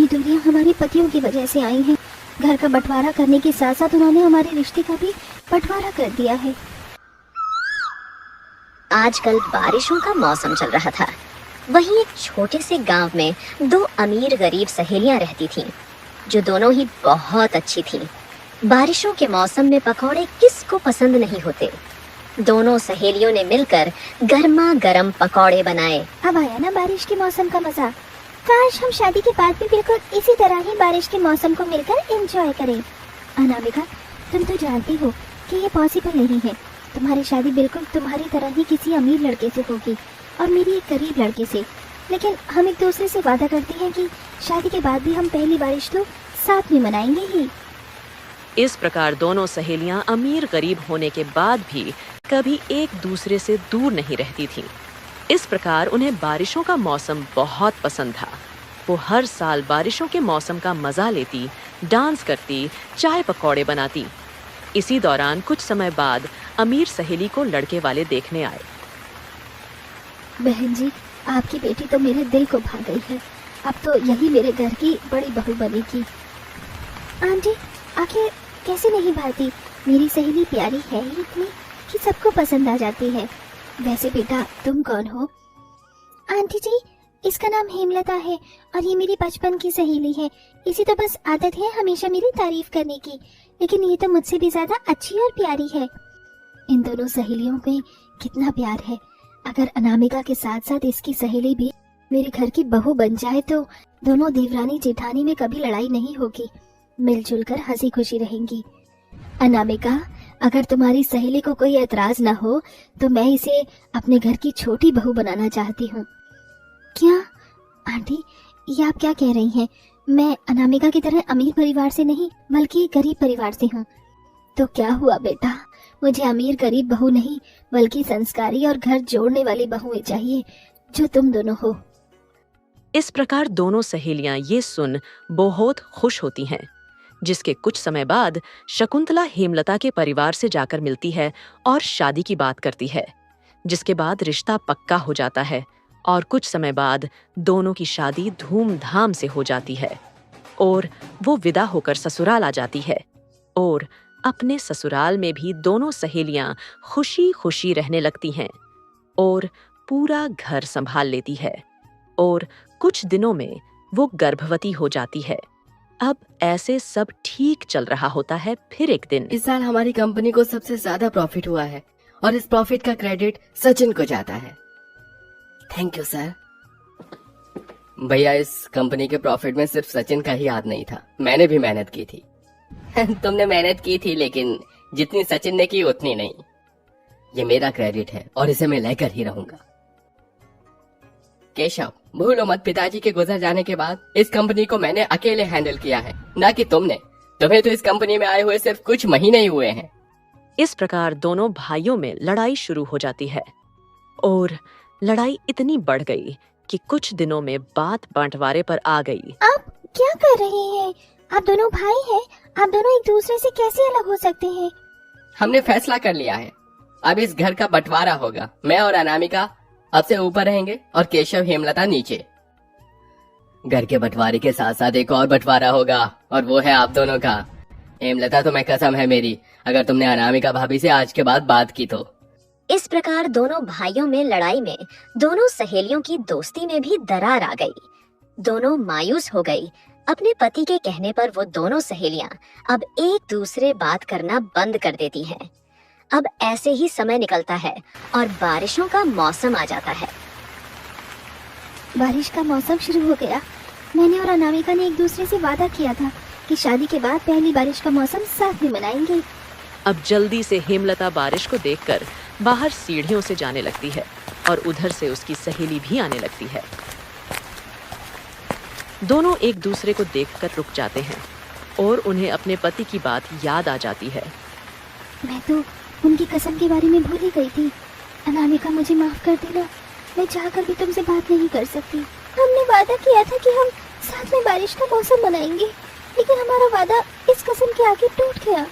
दूरियां हमारे पतियों की वजह से आई हैं। घर का बंटवारा करने के साथ साथ उन्होंने हमारे रिश्ते का भी बंटवारा कर दिया है। आजकल बारिशों का मौसम चल रहा था। वहीं एक छोटे से गांव में दो अमीर गरीब सहेलियां रहती थीं, जो दोनों ही बहुत अच्छी थीं। बारिशों के मौसम में पकौड़े किसको पसंद नहीं होते। दोनों सहेलियों ने मिलकर गर्मा गर्म पकौड़े बनाए। अब आया ना बारिश के मौसम का मजा। काश हम शादी के बाद भी बिल्कुल इसी तरह ही बारिश के मौसम को मिलकर एंजॉय करें। अनामिका, तुम तो जानती हो कि ये पॉसिबल नहीं है। तुम्हारी शादी बिल्कुल तुम्हारी तरह ही किसी अमीर लड़के से होगी और मेरी एक गरीब लड़के से। लेकिन हम एक दूसरे से वादा करते हैं कि शादी के बाद भी हम पहली बारिश तो साथ में मनाएंगे ही। इस प्रकार दोनों सहेलियां अमीर गरीब होने के बाद भी कभी एक दूसरे से दूर नहीं रहती थीं। इस प्रकार उन्हें बारिशों का मौसम बहुत पसंद था। वो हर साल बारिशों के मौसम का मजा लेती, डांस करती, चाय पकौड़े बनाती। इसी दौरान कुछ समय बाद अमीर सहेली को लड़के वाले देखने आए। बहन जी, आपकी बेटी तो मेरे दिल को भा गई है। अब तो यही मेरे घर की बड़ी बहू बनेगी। आंटी, आखिर कैसे नहीं भाती? मेरी सहेली प्यारी है ही इतनी कि सबको पसंद आ जाती है। वैसे बेटा, तुम कौन हो? आंटी जी, इसका नाम हेमलता है और ये मेरी बचपन की सहेली है। इसी तो बस आदत है हमेशा मेरी तारीफ करने की, लेकिन ये तो मुझसे भी ज्यादा अच्छी और प्यारी है। इन दोनों सहेलियों में कितना प्यार है। अगर अनामिका के साथ साथ इसकी सहेली भी मेरे घर की बहू बन जाए तो दोनों देवरानी जेठानी में कभी लड़ाई नहीं होगी, मिलजुल कर हंसी खुशी रहेंगी। अनामिका, अगर तुम्हारी सहेली को कोई एतराज ना हो तो मैं इसे अपने घर की छोटी बहू बनाना चाहती हूँ। क्या आंटी, ये आप क्या कह रही हैं? मैं अनामिका की तरह अमीर परिवार से नहीं बल्कि गरीब परिवार से हूँ। तो क्या हुआ बेटा, मुझे अमीर गरीब बहू नहीं बल्कि संस्कारी और घर जोड़ने वाली बहुएं चाहिए, जो तुम दोनों हो। इस प्रकार दोनों सहेलियां ये सुन बहुत खुश होती हैं। जिसके कुछ समय बाद शकुंतला हेमलता के परिवार से जाकर मिलती है और शादी की बात करती है, जिसके बाद रिश्ता पक्का हो जाता है और कुछ समय बाद दोनों की शादी धूमधाम से हो जाती है और वो विदा होकर ससुराल आ जाती है। और अपने ससुराल में भी दोनों सहेलियां खुशी खुशी रहने लगती हैं और पूरा घर संभाल लेती है और कुछ दिनों में वो गर्भवती हो जाती है। अब ऐसे सब ठीक चल रहा होता है। फिर एक दिन इस साल हमारी कंपनी को सबसे ज्यादा प्रॉफिट हुआ है और इस प्रॉफिट का क्रेडिट सचिन को जाता है। Thank you sir. भैया, इस कंपनी के प्रॉफिट में सिर्फ सचिन का ही हाथ नहीं था, मैंने भी मेहनत की थी। तुमने मेहनत की थी लेकिन जितनी सचिन ने की उतनी नहीं। ये मेरा क्रेडिट है और इसे मैं लेकर ही रहूंगा। केशव, भूलो मत, पिताजी के गुजर जाने के बाद इस कंपनी को मैंने अकेले हैंडल किया है, ना कि तुमने। तुम्हें तो इस कंपनी में आए हुए सिर्फ कुछ महीने ही हुए हैं। इस प्रकार दोनों भाइयों में लड़ाई शुरू हो जाती है और लड़ाई इतनी बढ़ गई कि कुछ दिनों में बात बंटवारे पर आ गई। आप क्या कर रहे हैं? आप दोनों भाई हैं, आप दोनों एक दूसरे से कैसे अलग हो सकते हैं? हमने फैसला कर लिया है, अब इस घर का बंटवारा होगा। मैं और अनामिका अब से ऊपर रहेंगे और केशव हेमलता नीचे। घर के बंटवारे के साथ साथ एक और बंटवारा होगा और वो है आप दोनों का। हेमलता, तुम्हें कसम है मेरी, अगर तुमने अनामिका भाभी से आज के बाद बात की तो। इस प्रकार दोनों भाइयों में लड़ाई में दोनों सहेलियों की दोस्ती में भी दरार आ गई। दोनों मायूस हो गई। अपने पति के कहने पर वो दोनों सहेलियां अब एक दूसरे बात करना बंद कर देती हैं। अब ऐसे ही समय निकलता है और बारिशों का मौसम आ जाता है। बारिश का मौसम शुरू हो गया। मैंने और अनामिका ने एक दूसरे से वादा किया था कि शादी के बाद पहली बारिश का मौसम साथ में मनाएंगे। अब जल्दी से हेमलता बारिश को देखकर बाहर सीढ़ियों से जाने लगती है और उधर से उसकी सहेली भी आने लगती है। दोनों एक दूसरे को देखकर रुक जाते हैं और उन्हें अपने पति की बात याद आ जाती है। मैं तो उनकी कसम के बारे में भूल ही गई थी। अनामिका, मुझे माफ कर देना, मैं चाहकर भी तुमसे बात नहीं कर सकती। हमने वादा किया था कि हम साथ में बारिश का मौसम मनाएंगे, लेकिन हमारा वादा इस कसम के आगे टूट गया।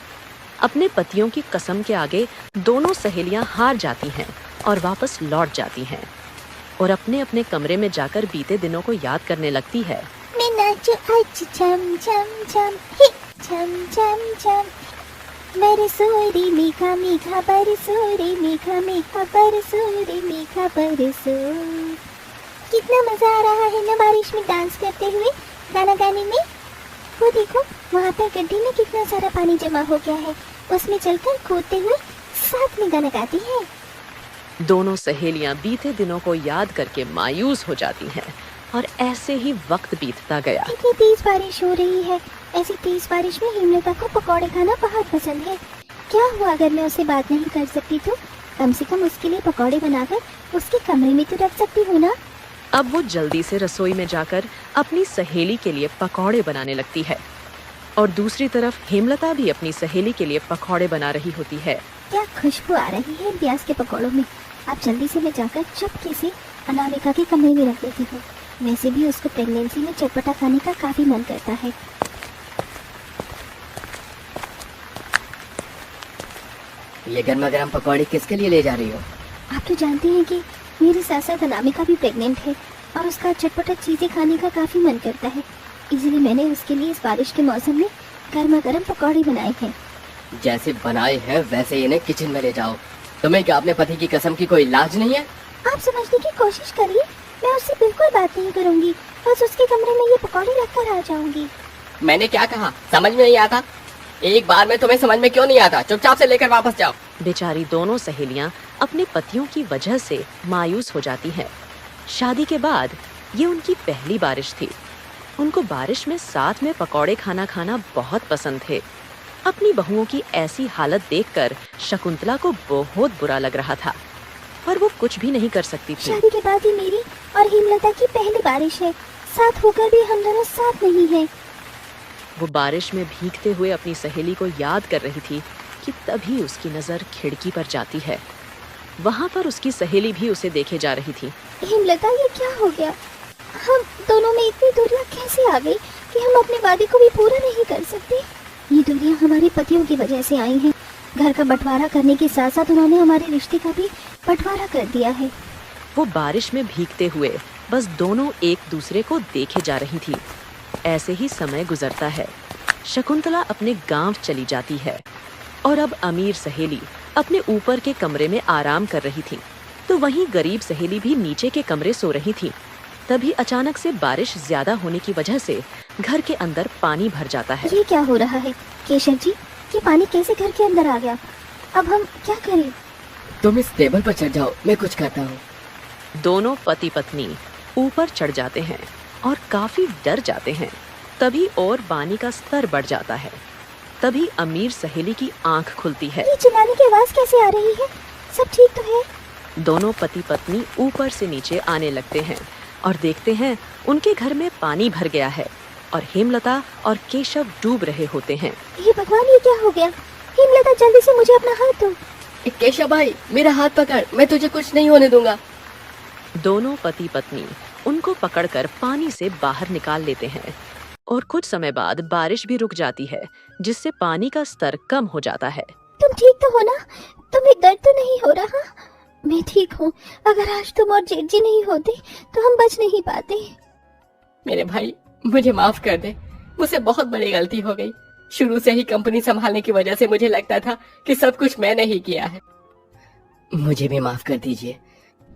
अपने पतियों की कसम के आगे दोनों सहेलियां हार जाती हैं और वापस लौट जाती हैं और अपने अपने कमरे में जाकर बीते दिनों को याद करने लगती है। में नाचो आज छम छम छम हे छम छम छम। बरसो रे मेघा मेघा बरसो रे मेघा मेघा बरसो रे मेघा बरसो। कितना मजा आ रहा है ना बारिश में डांस करते हुए, गाना गाने में। वो देखो वहाँ पर गड्ढे में कितना सारा पानी जमा हो गया है, उसमें चलकर कूदते हुए साथ में गाना गाती है। दोनों सहेलियां बीते दिनों को याद करके मायूस हो जाती हैं और ऐसे ही वक्त बीतता गया। कितनी तेज बारिश हो रही है। ऐसी तेज बारिश में हेमलता को पकौड़े खाना बहुत पसंद है। क्या हुआ अगर मैं उससे बात नहीं कर सकती तो? कम से कम उसके लिए पकौड़े बनाकर उसके कमरे में तो रख सकती हूँ ना। अब वो जल्दी से रसोई में जाकर अपनी सहेली के लिए पकौड़े बनाने लगती है और दूसरी तरफ हेमलता भी अपनी सहेली के लिए पकौड़े बना रही होती है। क्या खुशबू आ रही है प्याज के पकौड़ों में। अब जल्दी से मैं जाकर चुपके से अनामिका के कमरे में रख देती हूँ। वैसे भी उसको प्रेगनेंसी में चटपटा खाने का काफी मन करता है। ये गर्मा गर्म पकौड़े किसके लिए ले जा रही हो? आप तो जानते हैं कि मेरी साथ साथ अनामिका भी प्रेग्नेंट है और उसका चटपटा चीजें खाने का काफी मन करता है। इसलिए मैंने उसके लिए इस बारिश के मौसम में गर्मा गर्म पकौड़े बनाए हैं। जैसे बनाए हैं वैसे इन्हें किचन में ले जाओ। तुम्हें क्या अपने पति की कसम की कोई लाज नहीं है? आप समझने की कोशिश करिए, मैं उससे बिल्कुल बात नहीं करूंगी, बस उसके कमरे में ये पकौड़े रखकर आ जाऊंगी। मैंने क्या कहा समझ में नहीं आता? एक बार में तुम्हें समझ में क्यों नहीं आता? चुपचाप से लेकर वापस जाओ। बेचारी दोनों सहेलियां अपने पतियों की वजह से मायूस हो जाती हैं। शादी के बाद ये उनकी पहली बारिश थी। उनको बारिश में साथ में पकौड़े खाना बहुत पसंद थे। अपनी बहुओं की ऐसी हालत देखकर शकुंतला को बहुत बुरा लग रहा था, पर वो कुछ भी नहीं कर सकती थी। शादी के बाद ही मेरी और हेमलता की पहली बारिश है, साथ होकर भी हम दोनों साथ नहीं हैं। वो बारिश में भीगते हुए अपनी सहेली को याद कर रही थी कि तभी उसकी नजर खिड़की पर जाती है। वहाँ पर उसकी सहेली भी उसे देखे जा रही थी। हेमलता ये क्या हो गया? हम दोनों में इतनी दूरियां कैसे आ गई कि हम अपने वादे को भी पूरा नहीं कर सकते? ये दूरियां हमारे पतियों की वजह से आई हैं। घर का बंटवारा करने के साथ साथ उन्होंने हमारे रिश्ते का भी बंटवारा कर दिया है। वो बारिश में भीगते हुए बस दोनों एक दूसरे को देखे जा रही थी। ऐसे ही समय गुजरता है। शकुंतला अपने गांव चली जाती है और अब अमीर सहेली अपने ऊपर के कमरे में आराम कर रही थी, तो वहीं गरीब सहेली भी नीचे के कमरे सो रही थी। तभी अचानक से बारिश ज्यादा होने की वजह से घर के अंदर पानी भर जाता है। ये क्या हो रहा है केशव जी? ये पानी कैसे घर के अंदर आ गया? अब हम क्या करें? तुम इस टेबल पर चढ़ जाओ, मैं कुछ करता हूँ। दोनों पति पत्नी ऊपर चढ़ जाते हैं और काफी डर जाते हैं। तभी और पानी का स्तर बढ़ जाता है। तभी अमीर सहेली की आंख खुलती है। ये चिल्लाने की आवाज कैसे आ रही है? सब ठीक तो है? दोनों पति पत्नी ऊपर से नीचे आने लगते हैं और देखते हैं उनके घर में पानी भर गया है और हेमलता और केशव डूब रहे होते हैं। ये भगवान, ये क्या हो गया? हेमलता जल्दी से मुझे अपना हाथ दो। केशव भाई मेरा हाथ पकड़, मैं तुझे कुछ नहीं होने दूंगा। दोनों पति पत्नी उनको पकड़कर पानी से बाहर निकाल लेते हैं और कुछ समय बाद बारिश भी रुक जाती है, जिससे पानी का स्तर कम हो जाता है। तुम ठीक तो हो ना? तुम्हें दर्द तो नहीं हो रहा? मैं ठीक हूँ। अगर आज तुम और जेठ जी नहीं होते तो हम बच नहीं पाते। मेरे भाई मुझे माफ कर दे, मुझसे बहुत बड़ी गलती हो गई। शुरू से ही कंपनी संभालने की वजह से मुझे लगता था कि सब कुछ मैंने ही किया है। मुझे भी माफ कर दीजिए।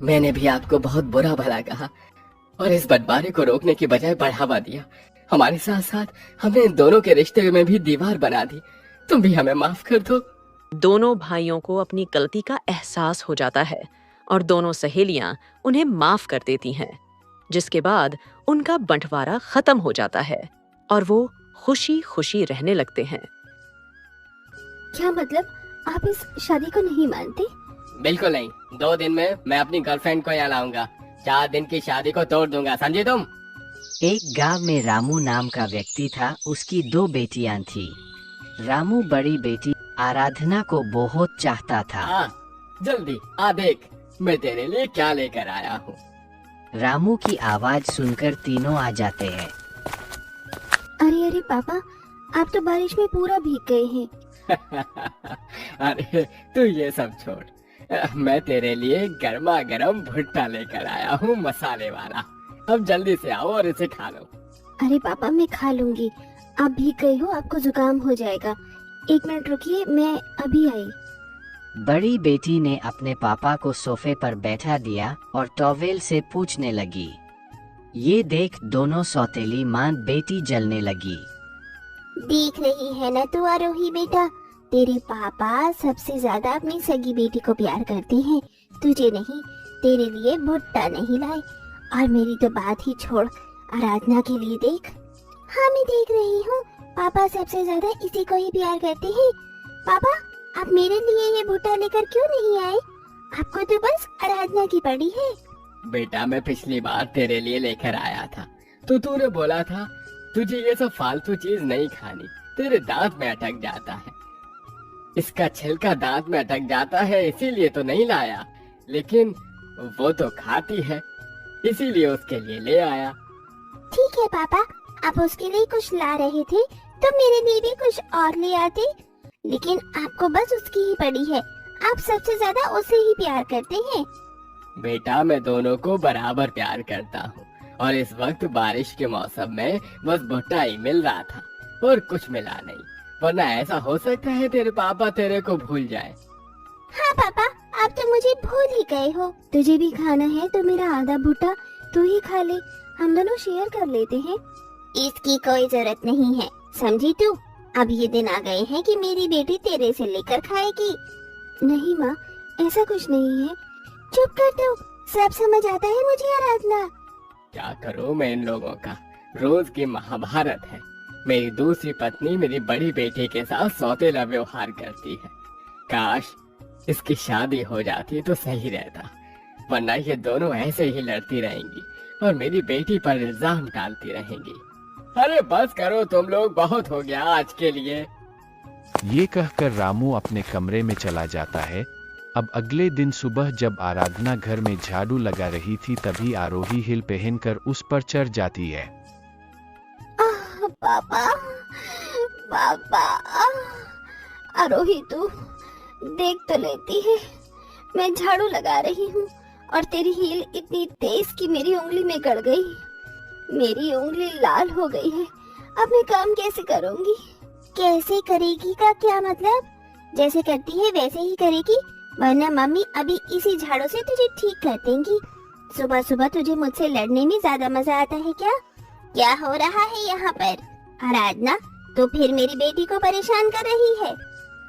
मैंने भी आपको बहुत बुरा भला कहा और इस बंटवारे को रोकने की बजाय बढ़ावा दिया। हमारे साथ साथ हमने इन दोनों के रिश्ते में भी दीवार बना दी। तुम भी हमें माफ कर दो। दोनों भाइयों को अपनी गलती का एहसास हो जाता है और दोनों सहेलियां उन्हें माफ कर देती हैं, जिसके बाद उनका बंटवारा खत्म हो जाता है और वो खुशी खुशी रहने लगते हैं। क्या मतलब? आप इस शादी को नहीं मानते? बिल्कुल नहीं। 2 दिन में मैं अपनी गर्लफ्रेंड को यहाँ लाऊंगा। 4 दिन की शादी को तोड़ दूंगा, समझे तुम? एक गांव में रामू नाम का व्यक्ति था। उसकी 2 बेटियां थी। रामू बड़ी बेटी आराधना को बहुत चाहता था। जल्दी आ देख, मैं तेरे लिए क्या लेकर आया हूँ। रामू की आवाज सुनकर तीनों आ जाते हैं। अरे अरे पापा, आप तो बारिश में पूरा भीग गए हैं। अरे तू ये सब छोड़, मैं तेरे लिए गर्मा गर्म भुट्टा लेकर आया हूँ, मसाले वाला। अब जल्दी से आओ और इसे खा लो। अरे पापा मैं खा लूंगी, आप भीग गई हो, आपको जुकाम हो जाएगा। 1 मिनट रुकिए, मैं अभी आई। बड़ी बेटी ने अपने पापा को सोफे पर बैठा दिया और टॉवेल से पूछने लगी। ये देख दोनों सौतेली मां बेटी जलने लगी। देख रही है ना तू आरोही बेटा, तेरे पापा सबसे ज्यादा अपनी सगी बेटी को प्यार करते हैं, तुझे नहीं। तेरे लिए भुट्टा नहीं लाए। और मेरी तो बात ही छोड़, आराधना के लिए देख। हाँ मैं देख रही हूँ, पापा सबसे ज्यादा इसी को ही प्यार करते हैं। पापा आप मेरे लिए ये भुट्टा लेकर क्यों नहीं आए? आपको तो बस आराधना की पड़ी है। बेटा मैं पिछली बार तेरे लिए लेकर आया था, तो तूने बोला था तुझे ये सब फालतू चीज नहीं खानी, तेरे दांत में अटक जाता है। इसका छिलका दांत में अटक जाता है, इसीलिए तो नहीं लाया। लेकिन वो तो खाती है, इसीलिए उसके लिए ले आया। ठीक है पापा, आप उसके लिए कुछ ला रहे थे तो मेरे लिए भी कुछ और ले आते। लेकिन आपको बस उसकी ही पड़ी है, आप सबसे ज्यादा उसे ही प्यार करते हैं। बेटा मैं दोनों को बराबर प्यार करता हूँ, और इस वक्त बारिश के मौसम में बस भुट्टा ही मिल रहा था और कुछ मिला नहीं, वरना ऐसा हो सकता है तेरे पापा तेरे को भूल जाए। हाँ पापा, आप तो मुझे भूल ही गए हो। तुझे भी खाना है तो मेरा आधा भुट्टा तू ही खा ले, हम दोनों शेयर कर लेते हैं। इसकी कोई जरूरत नहीं है, समझी तू? अब ये दिन आ गए हैं कि मेरी बेटी तेरे से लेकर खाएगी। नहीं माँ, ऐसा कुछ नहीं है। चुप कर दो, सब समझ आता है मुझे आराधना। क्या करूँ मैं इन लोगों का, रोज की महाभारत है। मेरी दूसरी पत्नी मेरी बड़ी बेटी के साथ सौतेला व्यवहार करती है। काश इसकी शादी हो जाती तो सही रहता, वरना ये दोनों ऐसे ही लड़ती रहेंगी और मेरी बेटी पर इल्जाम डालती रहेंगी। अरे बस करो तुम लोग, बहुत हो गया आज के लिए। ये कहकर रामू अपने कमरे में चला जाता है। अब अगले दिन सुबह जब आराधना घर में झाड़ू लगा रही थी, तभी आरोही हिल पहनकर उस पर चढ़ जाती है। पापा पापा, आरोही तू देख तो लेती है, मैं झाड़ू लगा रही हूँ और तेरी हील इतनी तेज कि मेरी उंगली में गड़ गई। मेरी उंगली लाल हो गई है, अब मैं काम कैसे करूँगी? कैसे करेगी का क्या मतलब? जैसे करती है वैसे ही करेगी, वरना मम्मी अभी इसी झाड़ू से तुझे ठीक कर देंगी। सुबह सुबह तुझे मुझसे लड़ने में ज्यादा मजा आता है क्या? क्या हो रहा है यहाँ पर? आराधना तो फिर मेरी बेटी को परेशान कर रही है।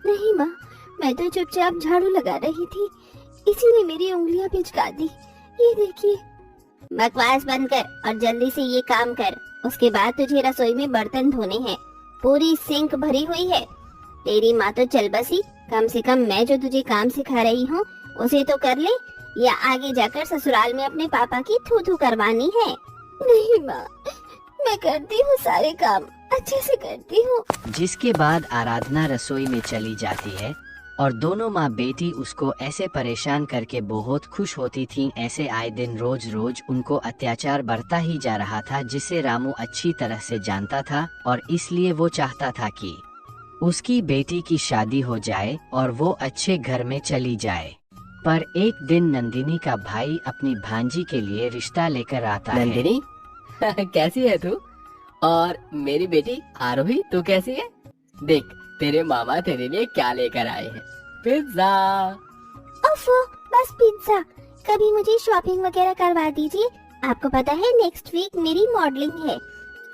नहीं माँ, मैं तो चुपचाप झाड़ू लगा रही थी, इसी ने मेरी उंगलियां पिचका दी। ये देखिए। बकवास बंद कर और जल्दी से ये काम कर, उसके बाद तुझे रसोई में बर्तन धोने हैं। पूरी सिंक भरी हुई है। तेरी माँ तो चल बसी, कम से कम मैं जो तुझे काम सिखा रही हूँ उसे तो कर ले, या आगे जाकर ससुराल में अपने पापा की थू थू करवानी है। नहीं माँ, मैं करती हूँ सारे काम, अच्छे से करती हूँ। जिसके बाद आराधना रसोई में चली जाती है और दोनों माँ बेटी उसको ऐसे परेशान करके बहुत खुश होती थीं। ऐसे आए दिन रोज रोज उनको अत्याचार बढ़ता ही जा रहा था, जिसे रामू अच्छी तरह से जानता था और इसलिए वो चाहता था कि उसकी बेटी की शादी हो जाए और वो अच्छे घर में चली जाए। पर एक दिन नंदिनी का भाई अपनी भांजी के लिए रिश्ता लेकर आता है। नंदिनी कैसी है तू? और मेरी बेटी आरोही तू कैसी है? देख तेरे मामा तेरे लिए क्या लेकर आए हैं, पिज्जा। ओफो, बस पिज्जा। कभी मुझे शॉपिंग वगैरह करवा दीजिए। आपको पता है नेक्स्ट वीक मेरी मॉडलिंग है।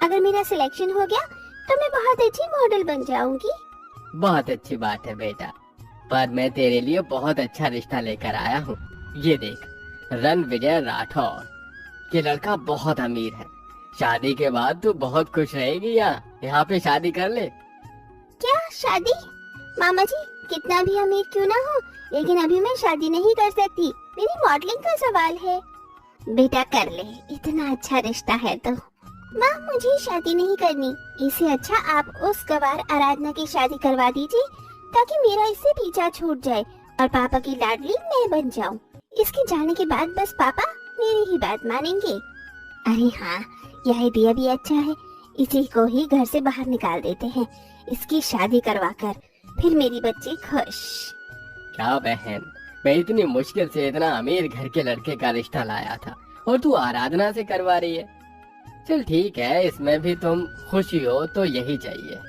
अगर मेरा सिलेक्शन हो गया तो मैं बहुत अच्छी मॉडल बन जाऊंगी। बहुत अच्छी बात है बेटा, पर मैं तेरे लिए बहुत अच्छा रिश्ता लेकर आया हूँ। ये देख, रणविजय राठौर। ये लड़का बहुत अमीर है, शादी के बाद तू बहुत खुश रहेगी। यहाँ पे शादी कर ले। क्या शादी? मामा जी कितना भी अमीर क्यों ना हो, लेकिन अभी मैं शादी नहीं कर सकती, मेरी मॉडलिंग का सवाल है। बेटा कर ले, इतना अच्छा रिश्ता है तो। माँ मुझे शादी नहीं करनी, इससे अच्छा आप उस गवार आराधना की शादी करवा दीजिए, ताकि मेरा इससे पीछा छूट जाए और पापा की लाडली मैं बन जाऊं। इसके जाने के बाद बस पापा मेरी ही बात मानेंगे। अरे हाँ, यह आइडिया भी अच्छा है, इसी को ही घर से बाहर निकाल देते हैं, इसकी शादी करवाकर, फिर मेरी बच्ची खुश। क्या बहन, मैं इतनी मुश्किल से इतना अमीर घर के लड़के का रिश्ता लाया था और तू आराधना से करवा रही है। चल ठीक है, इसमें भी तुम खुशी हो तो यही चाहिए।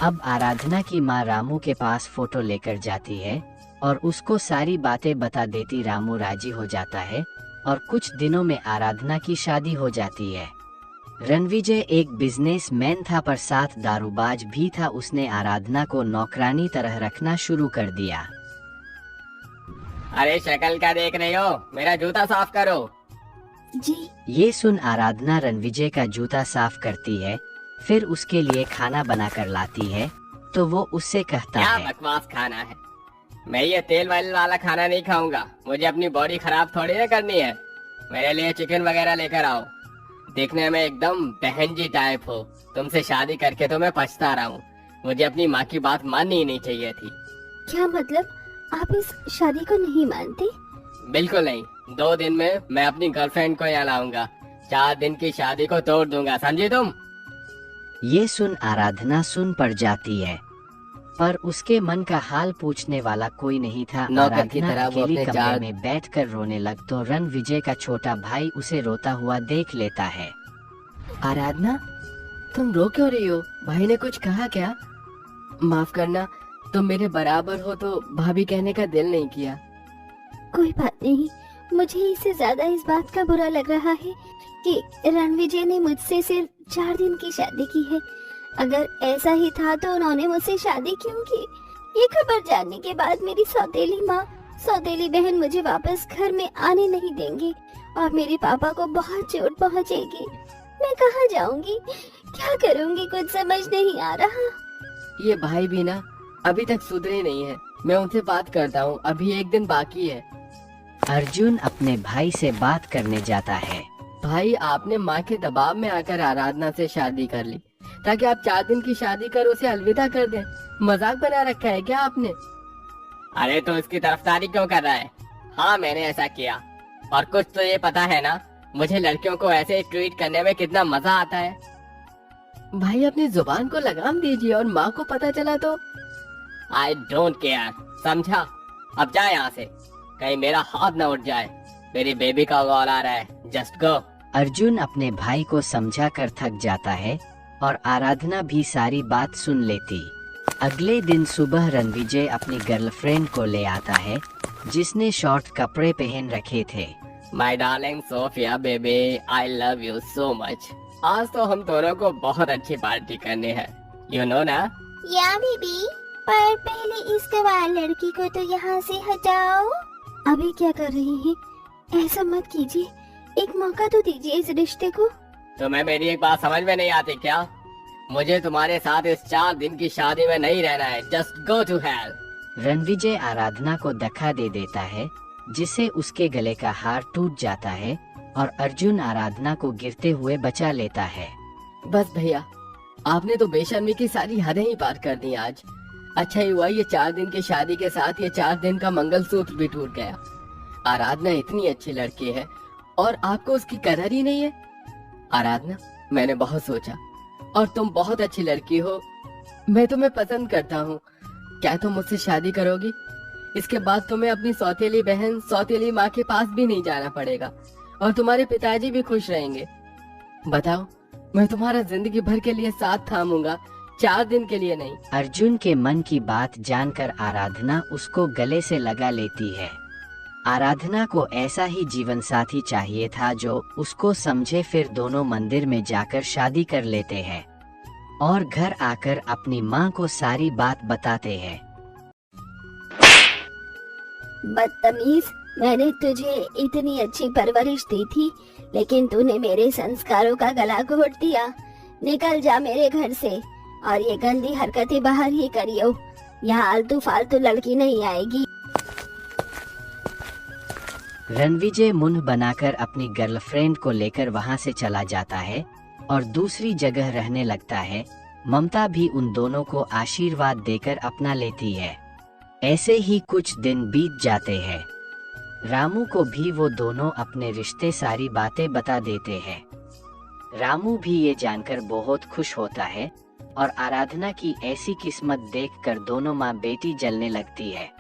अब आराधना की माँ रामू के पास फोटो लेकर जाती है और उसको सारी बातें बता देती। रामू राजी हो जाता है और कुछ दिनों में आराधना की शादी हो जाती है। रणविजय एक बिजनेसमैन था पर साथ दारूबाज भी था। उसने आराधना को नौकरानी तरह रखना शुरू कर दिया। अरे शक्ल क्या देख रही हो, मेरा जूता साफ करो। जी। ये सुन आराधना रणविजय का जूता साफ करती है, फिर उसके लिए खाना बनाकर लाती है। तो वो उससे कहता क्या है, बकवास खाना है, मैं ये तेल वाला खाना नहीं खाऊंगा। मुझे अपनी बॉडी खराब थोड़ी ना करनी है। मेरे लिए चिकन वगैरह लेकर आओ। देखने में एकदम बहन जी टाइप हो। तुमसे शादी करके तो मैं पछता रहा हूँ। मुझे अपनी माँ की बात माननी ही नहीं चाहिए थी। क्या मतलब, आप इस शादी को नहीं मानते? बिल्कुल नहीं। 2 दिन में मैं अपनी गर्लफ्रेंड को यहाँ लाऊंगा। 4 दिन की शादी को तोड़ दूंगा, समझी तुम? ये सुन आराधना सुन पड़ जाती है, पर उसके मन का हाल पूछने वाला कोई नहीं था। नौकर की आराधना तरह वो अकेली अपने कमरे चार- में बैठकर रोने लग तो रणविजय का छोटा भाई उसे रोता हुआ देख लेता है। आराधना, तुम रो क्यों रही हो? भाई ने कुछ कहा क्या? माफ करना, तुम मेरे बराबर हो तो भाभी कहने का दिल नहीं किया। कोई बात नहीं, मुझे इससे ज्यादा इस बात का बुरा लग रहा है कि रणविजय ने मुझसे सिर्फ 4 दिन की शादी की है। अगर ऐसा ही था तो उन्होंने मुझसे शादी क्यों की? ये खबर जानने के बाद मेरी सौतेली माँ, सौतेली बहन मुझे वापस घर में आने नहीं देंगी और मेरे पापा को बहुत चोट पहुँचेगी। मैं कहाँ जाऊंगी, क्या करूंगी, कुछ समझ नहीं आ रहा। ये भाई भी ना अभी तक सुधरे नहीं है। मैं उनसे बात करता हूँ, अभी 1 दिन बाकी है। अर्जुन अपने भाई से बात करने जाता है। भाई, आपने माँ के दबाव में आकर आराधना से शादी कर ली ताकि आप 4 दिन की शादी कर उसे अलविदा कर दें। मजाक बना रखा है क्या आपने? अरे तो इसकी तरफदारी क्यों कर रहा है? हाँ, मैंने ऐसा किया। और कुछ तो ये पता है ना, मुझे लड़कियों को ऐसे ट्रीट करने में कितना मजा आता है। भाई, अपनी जुबान को लगाम दीजिए और माँ को पता चला तो? आई डोंट केयर, समझा? अब जा यहाँ से, कहीं मेरा हाथ न उठ जाए। मेरी बेबी का कॉल आ रहा है, जस्ट गो। अर्जुन अपने भाई को समझा कर थक जाता है और आराधना भी सारी बात सुन लेती। अगले दिन सुबह रणविजय अपनी गर्लफ्रेंड को ले आता है, जिसने शॉर्ट कपड़े पहन रखे थे। My darling Sophia baby, I love you so much. आज तो हम दोनों को बहुत अच्छी पार्टी करनी है, यू नो ना? या बेबी, पर पहले इस गवार लड़की को तो यहाँ से हटाओ। अभी क्या कर रही हैं? ऐसा मत कीजिए, एक मौका तो दीजिए इस रिश्ते को। तुम्हें मेरी एक बात समझ में नहीं आती क्या? मुझे तुम्हारे साथ इस 4 दिन की शादी में नहीं रहना है। Just go to hell. Ranvijay Aradhana को धक्का दे देता है, जिससे उसके गले का हार टूट जाता है और अर्जुन आराधना को गिरते हुए बचा लेता है। बस भैया, आपने तो बेशर्मी की सारी हदें ही पार कर दी आज। अच्छा ही हुआ ये 4 दिन की शादी के साथ ये 4 दिन का मंगलसूत्र भी टूट गया। आराधना इतनी अच्छी लड़की है और आपको उसकी कदर ही नहीं है। आराधना, मैंने बहुत सोचा और तुम बहुत अच्छी लड़की हो। मैं तुम्हें पसंद करता हूँ। क्या तुम मुझसे शादी करोगी? इसके बाद तुम्हें अपनी सौतेली बहन, सौतेली माँ के पास भी नहीं जाना पड़ेगा और तुम्हारे पिताजी भी खुश रहेंगे। बताओ, मैं तुम्हारा जिंदगी भर के लिए साथ थामूंगा, 4 दिन के लिए नहीं। अर्जुन के मन की बात जानकर आराधना उसको गले से लगा लेती है। आराधना को ऐसा ही जीवन साथी चाहिए था जो उसको समझे। फिर दोनों मंदिर में जाकर शादी कर लेते हैं और घर आकर अपनी माँ को सारी बात बताते हैं। बदतमीज, मैंने तुझे इतनी अच्छी परवरिश दी थी, लेकिन तूने मेरे संस्कारों का गला घोट दिया। निकल जा मेरे घर से और ये गंदी हरकतें बाहर ही करियो। यहाँ आलतू फालतू लड़की नहीं आएगी। रणविजय मुंह बनाकर अपनी गर्लफ्रेंड को लेकर वहां से चला जाता है और दूसरी जगह रहने लगता है। ममता भी उन दोनों को आशीर्वाद देकर अपना लेती है। ऐसे ही कुछ दिन बीत जाते हैं। रामू को भी वो दोनों अपने रिश्ते सारी बातें बता देते हैं। रामू भी ये जानकर बहुत खुश होता है और आराधना की ऐसी किस्मत देखकर दोनों माँ बेटी जलने लगती है।